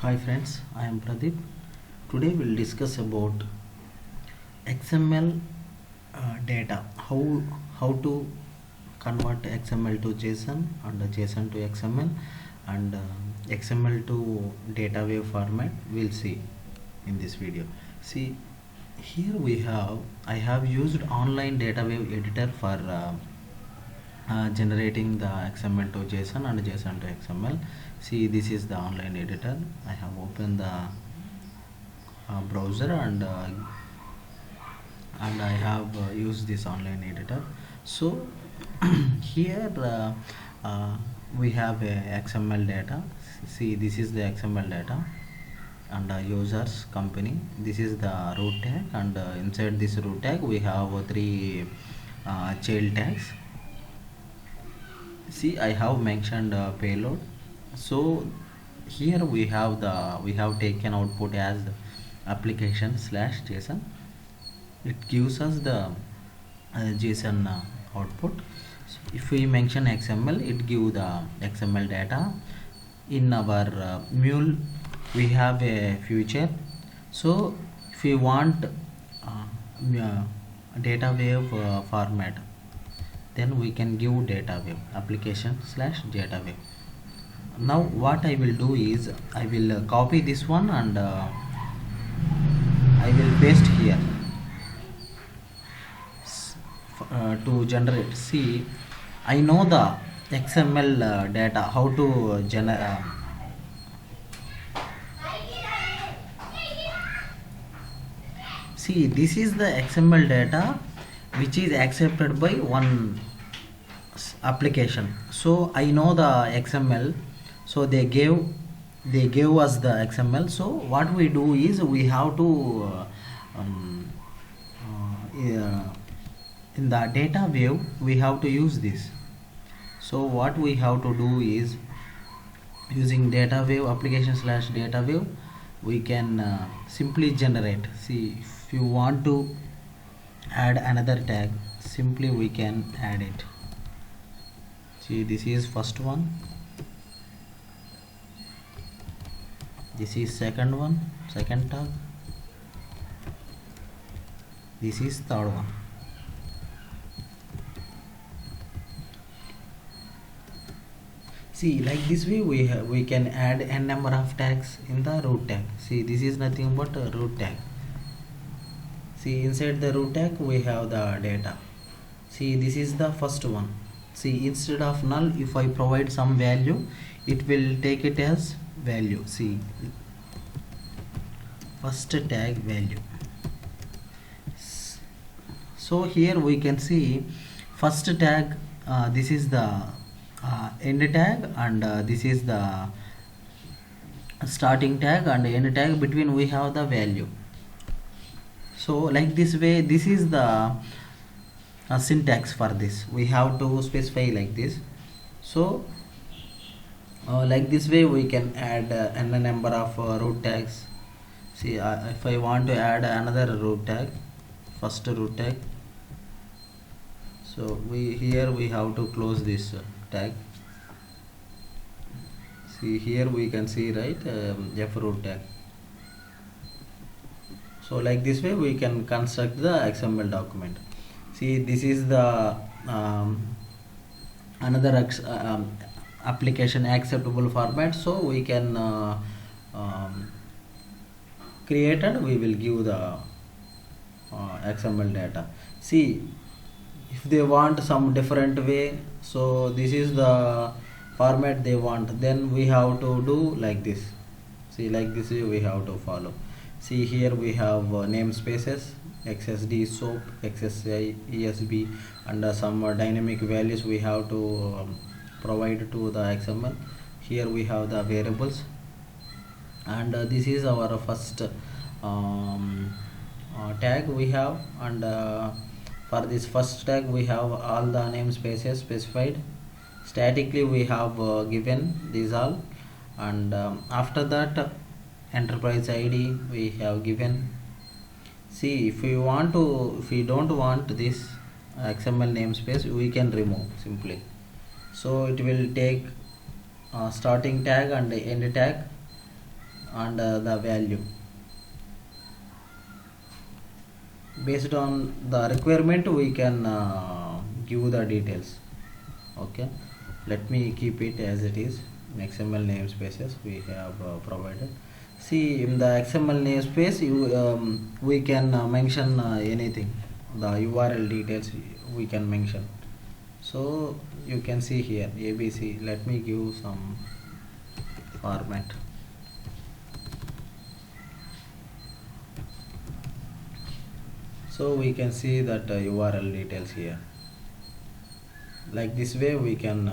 Hi friends, I am Pradeep. Today we'll discuss about XML data. How to convert XML to JSON and JSON to XML and XML to data wave format. We'll see in this video. See here I have used online data wave editor for generating the XML to JSON and JSON to XML. See, this is the online editor. I have opened the browser and I have used this online editor. So here we have a XML data. See, this is the XML data and users company. This is the root tag, and inside this root tag we have three child tags. See, I have mentioned payload. So here we have taken output as application slash JSON. It gives us the JSON output. So if we mention XML, it gives the XML data. In our mule we have a future. So if we want data wave format, then we can give data wave application slash data wave. Now what I will do is I will copy this one and I will paste here to generate. See, I know the XML data, how to generate. See, this is the XML data which is accepted by one application. So I know the XML. So they gave us the XML. So what we do is we have to in the data wave we have to use this. So what we have to do is using data wave application slash data wave we can simply generate. See, if you want to add another tag, simply we can add it. See, this is first one, this is second one, second tag, this is third one. See, like this way we can add n number of tags in the root tag. See, this is nothing but a root tag. See, inside the root tag we have the data. See, this is the first one. See, instead of null, if I provide some value, it will take it as value. See, first tag value. So here we can see first tag, this is the end tag, and this is the starting tag, and end tag between we have the value. So like this way, this is the syntax for this. We have to specify like this. So like this way we can add n number of root tags. See, if I want to add another root tag, first root tag, so here we have to close this tag. See, here we can see, right, f root tag. So like this way we can construct the XML document. See, this is the another application acceptable format. So we can create and we will give the XML data. See, if they want some different way, so this is the format they want, then we have to do like this. See, like this way we have to follow. See, here we have namespaces, XSD, SOAP, XSI, ESB, and some dynamic values we have to provide to the XML. Here we have the variables, and this is our first tag we have, and for this first tag we have all the namespaces specified. Statically we have given these all, and after that enterprise ID we have given. See, if we don't want this XML namespace, we can remove simply. So it will take starting tag and end tag and the value. Based on the requirement we can give the details. Okay, let me keep it as it is. XML namespaces we have provided. See, in the XML namespace we can mention anything, the URL details we can mention. So you can see here ABC. Let me give some format. So we can see that URL details here. Like this way we can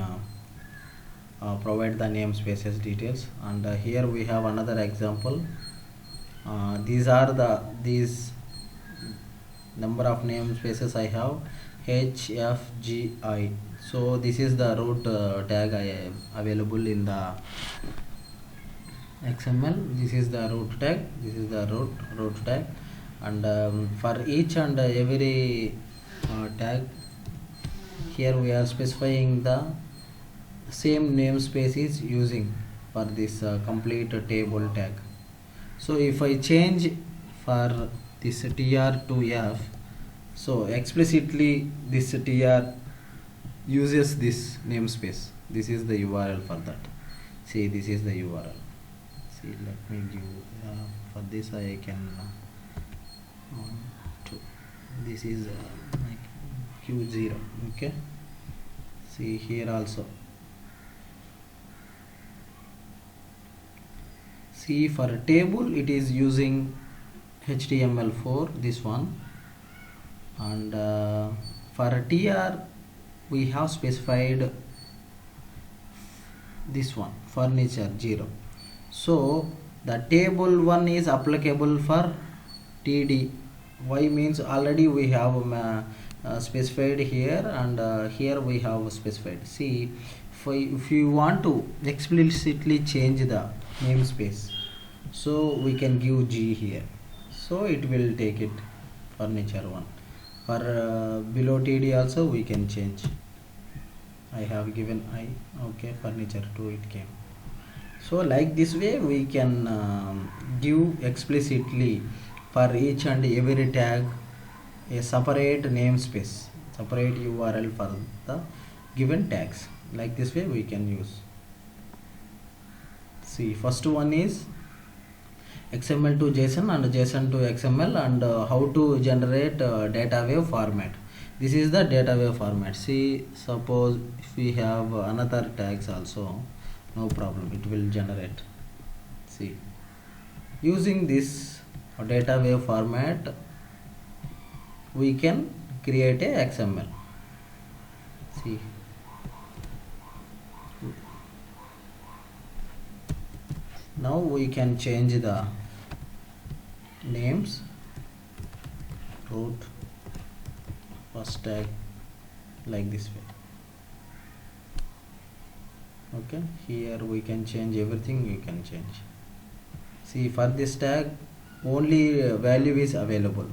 provide the namespaces details. And here we have another example. These number of namespaces I have, HFGI. So this is the root tag available in the XML. This is the root tag. This is the root tag, and for each and every tag, here we are specifying the same namespace is using for this complete table tag. So if I change for this tr to f, so explicitly this tr uses this namespace. This is the URL for that. See, this is the URL. See, let me give for this I can this is like Q0. Okay, see here also. See, for a table it is using HTML4, this one, and for a tr we have specified this one, furniture 0. So the table 1 is applicable for td. Why means already we have specified here, and here we have specified. See, if you want to explicitly change the namespace, so we can give G here, so it will take it furniture 1. For below td also we can change. I have given I. Okay, furniture 2 it came. So like this way we can give explicitly for each and every tag a separate namespace, separate URL for the given tags. Like this way we can use. See, first one is XML to JSON and JSON to XML, and how to generate data wave format. This is the data wave format. See, suppose if we have another tags also, no problem, it will generate. See, using this data wave format we can create a XML. See, now we can change the names, root, first tag, like this way. Okay, here we can change everything, we can change. See, for this tag only value is available,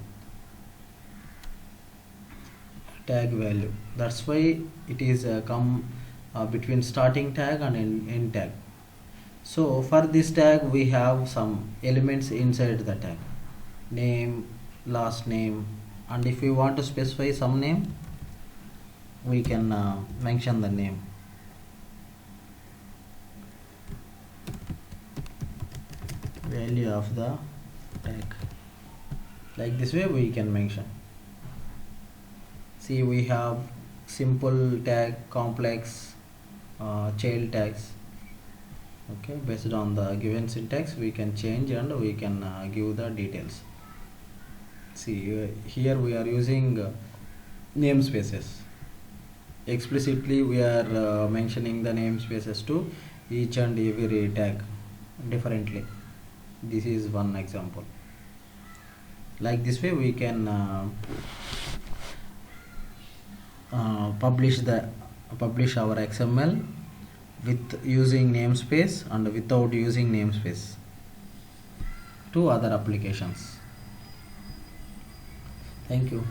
tag value. That's why it is come between starting tag and end tag. So for this tag we have some elements inside the tag, name, last name, and if we want to specify some name we can mention the name. Value of the tag, like this way we can mention. See, we have simple tag, complex, child tags. Okay, based on the given syntax we can change and we can give the details. See, here we are using namespaces. Explicitly we are mentioning the namespaces to each and every tag differently. This is one example. Like this way we can publish our XML with using namespace and without using namespace to other applications. Thank you.